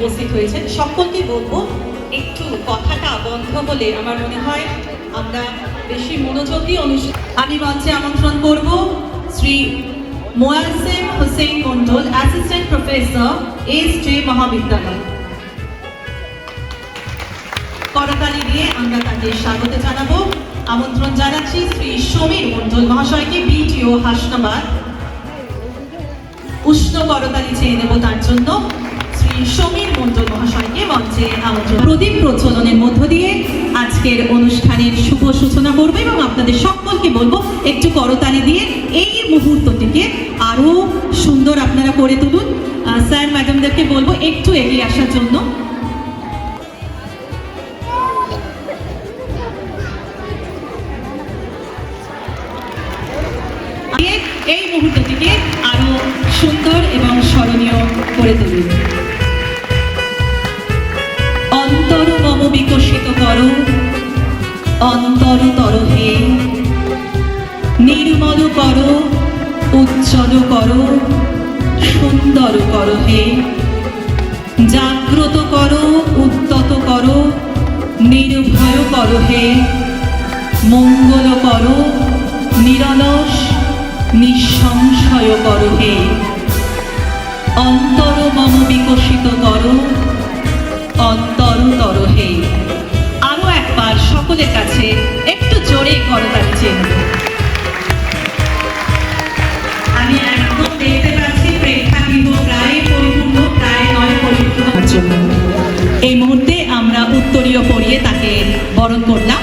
উপস্থিত হয়েছেন সকলকে বলবো একটু কথাটা বন্ধ হলে আমার মনে হয় আমরা বেশি মনোযোগ দিয়ে অনুষ্ঠান। আমি মঞ্চে আমন্ত্রণ করব শ্রী মোয়াজ্জেম হোসেন মন্ডল, অ্যাসিস্ট্যান্ট প্রফেসর, এস.জে. মহাবিদ্যালয়। করতালি দিয়ে আমরা তাকে স্বাগত জানাবো। আমন্ত্রণ জানাচ্ছি শ্রী সমীর মন্ডল মহাশয়কে, বিটিও হাসনাবাদ। উষ্ণ করতালি চেয়ে নেব তার জন্য। শ্রী সমীর মন্ডল মহাশয়কে মঞ্চে আমন্ত্রণ। প্রদীপ প্রজ্বলনের মধ্য দিয়ে আজকের অনুষ্ঠানের শুভ সূচনা করবে এবং আপনাদের সকলকে বলবো একটু করতালি দিয়ে এই মুহূর্তটিকে আরো সুন্দর আপনারা করে তুলুন। স্যার ম্যাডামদেরকে বলবো একটু এগিয়ে আসার জন্য। এই মুহূর্তটিকে আরো সুন্দর এবং স্মরণীয় করে তুলুন। অন্তর মম বিকশিত করো, অন্তরতর হে, নির্মল করো, উজ্জ্বল করো, সুন্দর করো হে, জাগ্রত করো, উদ্যত করো, নির্ভয় করো হে, মঙ্গল করো, নিরলস নিঃসংশয় করো হে, অন্তর মম বিকশিত করো, অন্তরতর হে। আরো একবার সকলের কাছে একটু জোরে করতালি চেয়ে নেব। আমি একদম দেখতে পাচ্ছি প্রেক্ষাগৃহ প্রায় পরিপূর্ণ, প্রায় নয় পরিপূর্ণ জন্য এই মুহূর্তে আমরা উত্তরীয় পরিয়ে তাকে বরণ করলাম।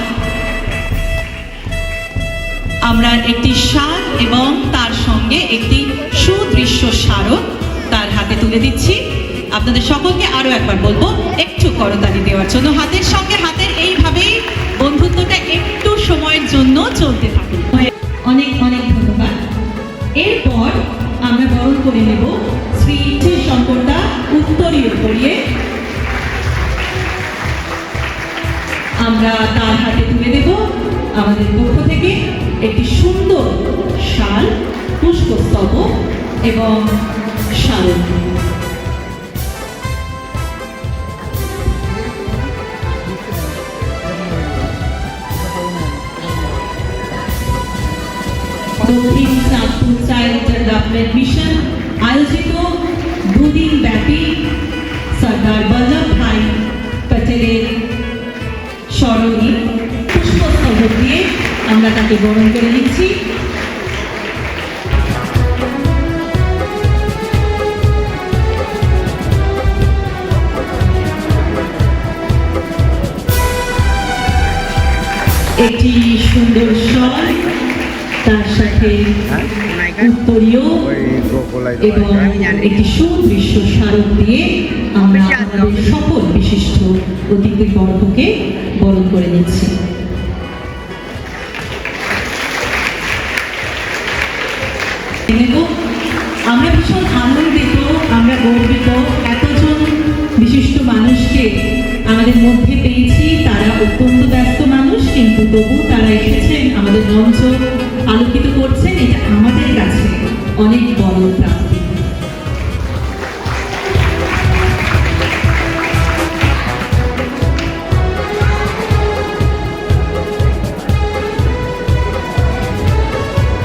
আমরা একটি শাল এবং তার সঙ্গে একটি সুদৃশ্য স্মারক তার হাতে তুলে দিচ্ছি। আপনাদের সকলকে আরো একবার বলবো একটু করতালি দেওয়ার জন্য। হাতের সঙ্গে হাতের এইভাবেই বন্ধুত্বটা একটু সময়ের জন্য চলতে থাকে। অনেক অনেক ধন্যবাদ। এরপর আমরা বরণ করে নেব শ্রী শঙ্করদা উত্তরীয় পরিয়ে। আমরা তার হাতে তুলে দেব আমাদের পক্ষ থেকে একটি সুন্দর শাল, পুষ্পস্তবক এবং স্মারক। দক্ষিণ চাঁদপুর চাইল্ড ডেভেলপমেন্ট মিশন আয়োজিত দুদিন ব্যাপী সরদার বল্লভ ভাই প্যাটেলের স্মরণে পুষ্পস্তবক দিয়ে আমরা তাকে বরণ করে নিচ্ছি। একটি সুন্দর শাল, তার সাথে উত্তরীয় এবং একটি সুদৃশ্য স্মারক দিয়ে আমরা আমাদের সকল বিশিষ্ট অতিথিবর্গকে বরণ করে নিচ্ছি। আমরা ভীষণ আনন্দিত, আমরা গর্বিত এতজন বিশিষ্ট মানুষকে আমাদের মধ্যে পেয়েছি। তারা অত্যন্ত ব্যস্ত মানুষ, কিন্তু তবু তারা এসেছেন, আমাদের মঞ্চ আলোকিত করছেন। এটা আমাদের কাছে অনেক বড় প্রাপ্তি।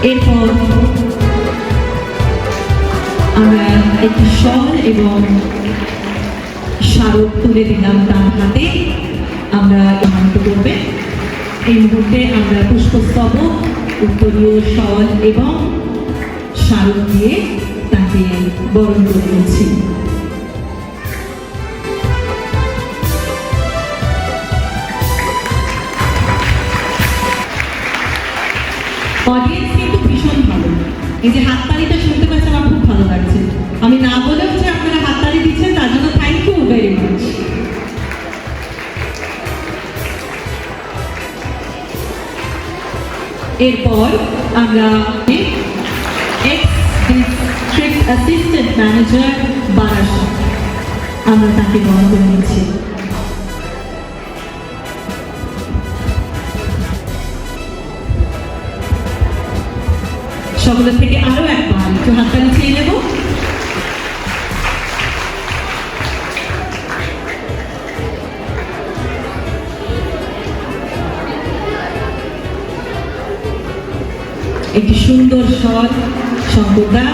এরপর আমরা একটি শাল এবং স্মারক তুলে দিলাম তার হাতে। আমরা আনন্দ করবে এই মুহূর্তে আমরা পুষ্পস্তবক, উত্তরীয় শাল এবং স্মারক দিয়ে তাকে বরণ করে নিচ্ছি। অডিয়েন্স কিন্তু ভীষণ ভালো। এই যে হাততালিটা শুনতে পাচ্ছি, আমার খুব ভালো লাগছে। আমি না বলেও যে আপনারা হাততালি দিচ্ছেন, তার জন্য থ্যাংক ইউ ভেরি মাচ। এরপর আমরা x district assistant manager Barasat, আমরা তাকে বরণ করে নিচ্ছি। সকলের থেকে আরো একবার একটু হাততালি চেয়ে নেব। একটি সুন্দর স্বর শঙ্করদা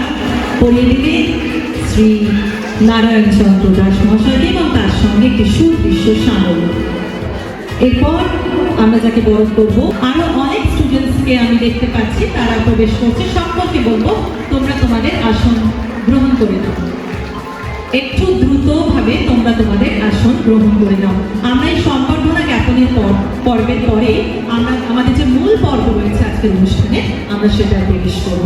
পরিয়ে দিবে শ্রী নারায়ণ চন্দ্র দাস মহাশয়কে এবং তার সঙ্গে একটি সুদৃশ্য সামল। এরপর আমরা যাকে বরণ করবো, আরো অনেক স্টুডেন্টসকে আমি দেখতে পাচ্ছি, তারা প্রবেশ করছে। সকলকে বলবো তোমরা তোমাদের আসন গ্রহণ করে নাও, একটু দ্রুতভাবে তোমরা তোমাদের আসন গ্রহণ করে নাও। আমরা এই সম্বর্ধনা জ্ঞাপনের পর্বের পরে আমরা আমাদের যে মূল পর্ব রয়েছে আজকের অনুষ্ঠানে, আমরা সেটা প্রবেশ করব।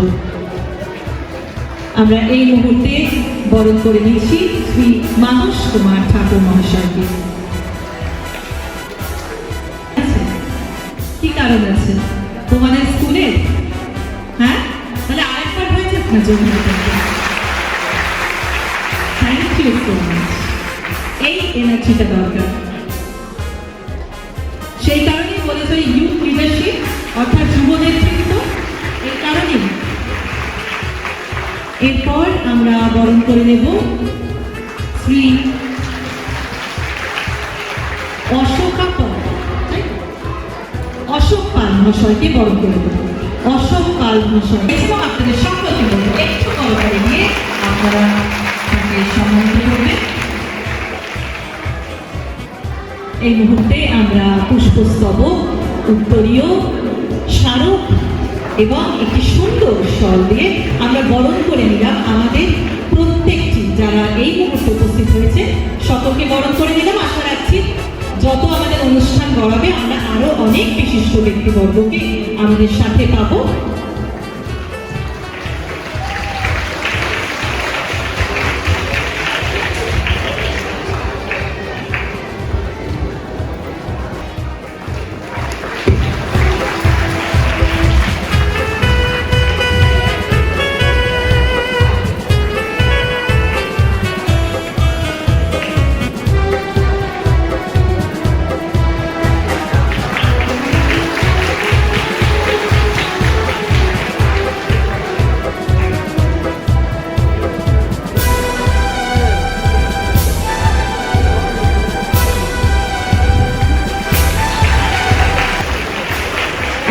আমরা এই মুহূর্তে বরণ করে নিয়েছি শ্রী মানস কুমার ঠাকুর মহাশয়কে। কি কারণ আছে তোমাদের স্কুলে? হ্যাঁ, তাহলে আরেকবার হয়েছে আপনার জন্য। Thank you so much. এই এনার্জিটা দরকার, সেই কারণেই বলেছে ইউথ লিডারশিপ অর্থাৎ যুব নেতৃত্ব, এই কারণেই। এরপর আমরা বরণ করে নেব শ্রী অশোক পাল মহাশয়কে বরণ করে দেব। অশোক পাল মহাশয় এবং আপনাদের সকলকে বলবো একটু করতালি দিয়ে আপনারা তাকে সম্মানিত করবেন। এই মুহূর্তে আমরা পুষ্পস্তবক, উত্তরীয়, স্মারক এবং একটি সুন্দর স্বর দিয়ে আমরা বরণ করে নিলাম আমাদের প্রত্যেকটি যারা এই মুহূর্তে উপস্থিত হয়েছে সকলকে বরণ করে নিলাম। আশা রাখছি যত আমাদের অনুষ্ঠান গড়াবে আমরা আরো অনেক বিশিষ্ট ব্যক্তিবর্গকে আমাদের সাথে পাবো।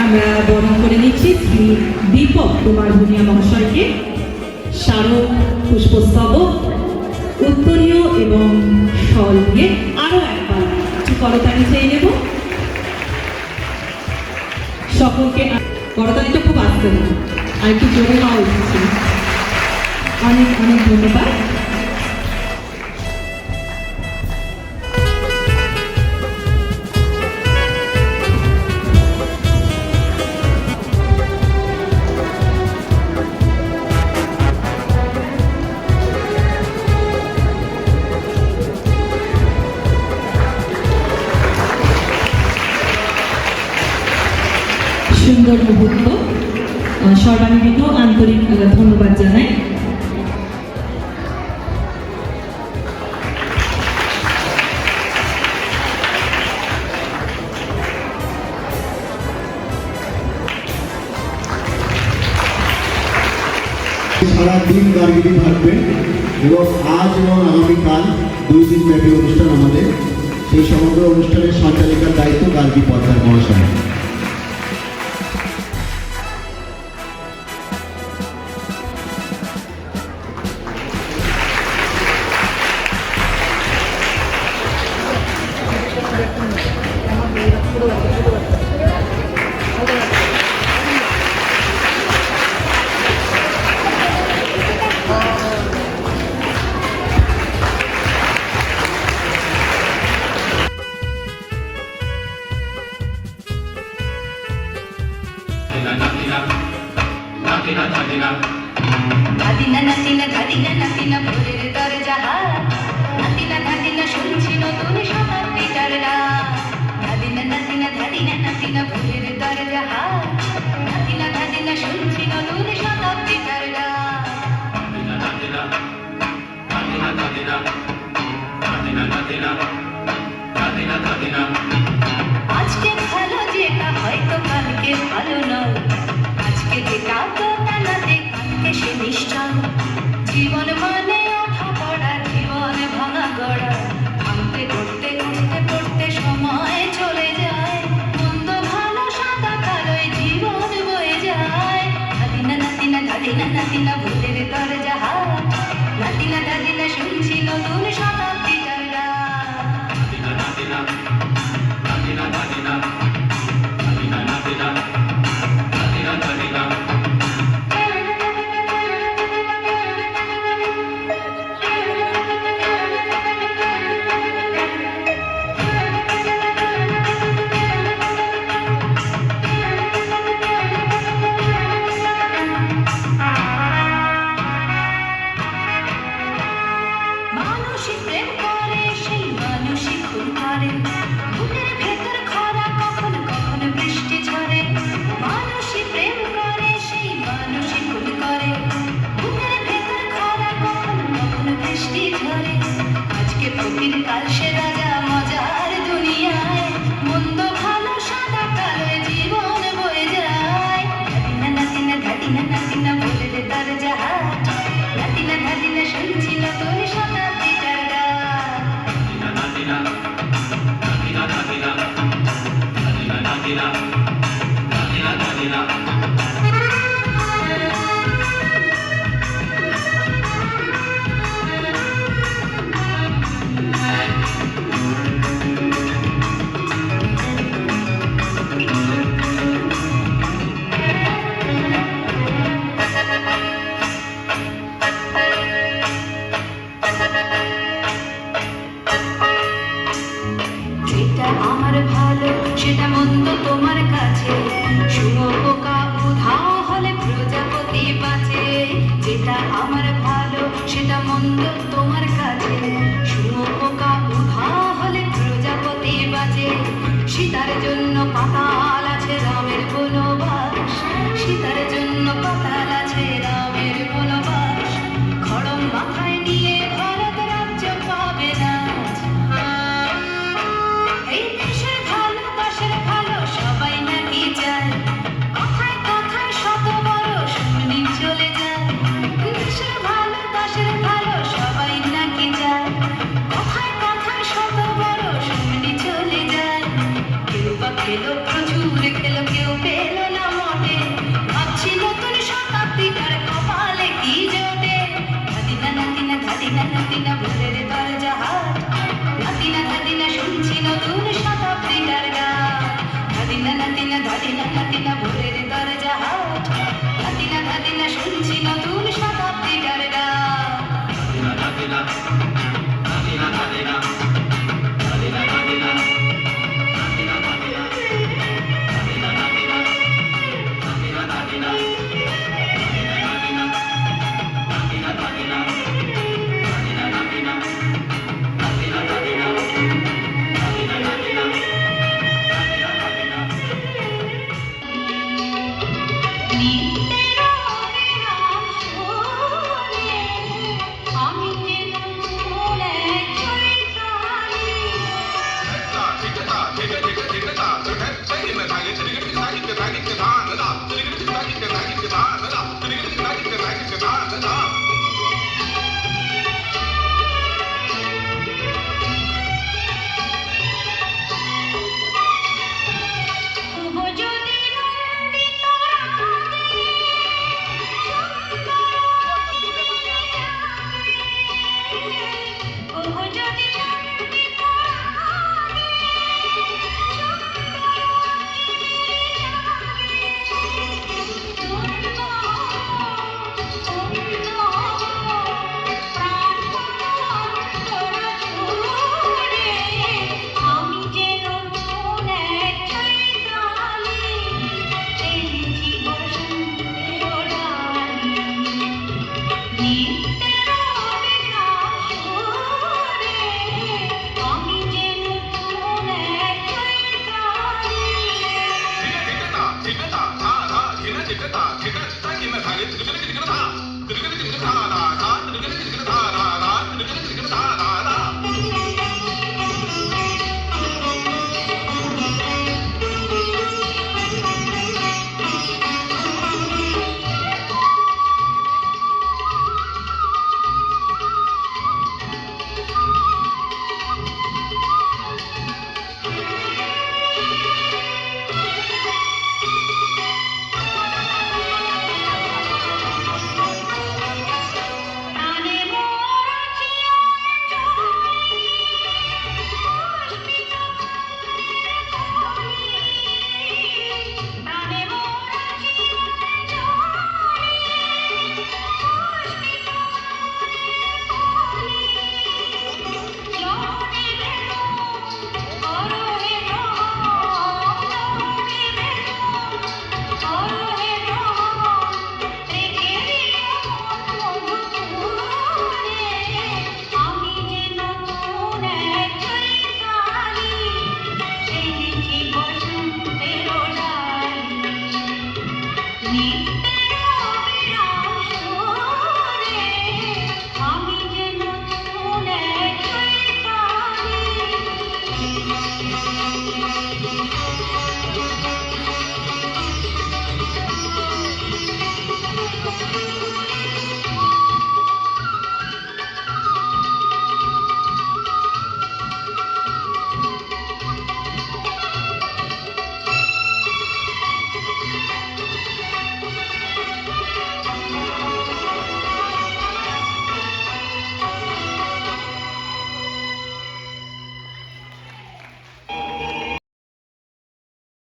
আমরা বরণ করে নিচ্ছি শ্রী দীপক কুমার ভুনিয়া মহাশয়কে। স্মারক, পুষ্পস্তবক, উত্তরীয় এবং শল দিয়ে আরো একবার একটু করতালি চেয়ে নেব। সকলকে করতালিটা খুব আসতে হবে, আর একটু জোরে পাওয়া উচিত। অনেক অনেক ধন্যবাদ। সুন্দর মুহূর্ত, সর্বাঙ্গীন আন্তরিক ধন্যবাদ জানাই। সারাদিন গার্গিনী থাকবে এবং আজ এবং আগামীকাল 2 দিন ব্যাপী অনুষ্ঠান আমাদের। সেই সমগ্র অনুষ্ঠানের সঞ্চালিকার দায়িত্ব গার্গী পদ্মার মহাশয়। ধাদিনা নাতিনা ধাদিনা নাতিনা ভোরের দরজা হাত, ধাদিনা ধাদিনা শুনছি নতুন শতাব্দীটার রাত। ধাদিনা নাতিনা ধাদিনা নাতিনা ভোরের দরজা হাত, ধাদিনা ধাদিনা শুনছি নতুন শতাব্দীটার রাত। ধাদিনা নাতিনা ধাদিনা ধাদিনা ধাদিনা নাতিনা ধাদিনা ধাদিনা। আজকে ভালো যেটা হয়তো কালকে ভালো নয়, আজকে যেটা তো তানাতে কালকে সে নিশ্চয়। জীবন মানে ওঠা পড়া, জীবন ভাঙা গড়া, ভাঙতে করতে করতে করতে সময় চলে যায়। মন্দ ভালো সাদা কালোয় জীবন দিনা নাতি না ভুলের দরজা হাট নাতি না দাদি না শুনছি নতুন শতাব্দীটার গান মানুষই প্রেম করে সেই মানুষই খুন করে বুকের ভেতর খরা কখন কখন বৃষ্টি ঝরে মানুষই প্রেম করে সেই মানুষই খুন করে বুকের ভেতর খরা কখন কখন বৃষ্টি ঝরে আজকে ফকির কাল সে রাজা মজার দুনিয়ায় মন্দ ভালো সাদা কালো জীবন বয়ে যায় ধাদিনা নাতিনা ধাদিনা নাতিনা ভুলের দরজা হাট নাতিনা ধাদিনা শুনছি নতুন শতাব্দীটার গান যেটা আমার ভালো সেটা মন্দ তোমার কাছে শুঁয়োপোকা উধাও হলে প্রজাপতি বাঁচে যেটা আমার ভালো সেটা মন্দ তোমার কাছে শুঁয়োপোকা উধাও হলে প্রজাপতি বাঁচে সীতার জন্য পাতাল আছে রামের বনবাস সীতার জন্য পাতাল আছে রামের বনবাস খড়ম মাথায় নিয়ে ভারত রাজ্য পাবে না এই দেশের ভালো পাশের ভালো সবাই নাকি চায় কথায় কথায় শত বড় শুনি চলে যায় দেশের ভালো পাশের ভালো সবাই নাকি চায় কথায় কথায় শত বড় শুনি চলে যায় কেউ বা খেলো প্রচুর খেলো কেউ পেল না মোটে ভাবছি নতুন শতাব্দীটার কপালে কি জোটে ধাদিনা নাতিনা ধাদিনা নাতিনা ভুলের দরজা হাট নাতিনা ধাদিনা শুনছি নতুন শতাব্দীটার গান ধাদিনা নাতিনা ধাদিনা নাতিনা ভুলের দরজা হাট নাতিনা ধাদিনা শুনছি নতুন শতাব্দীটার গান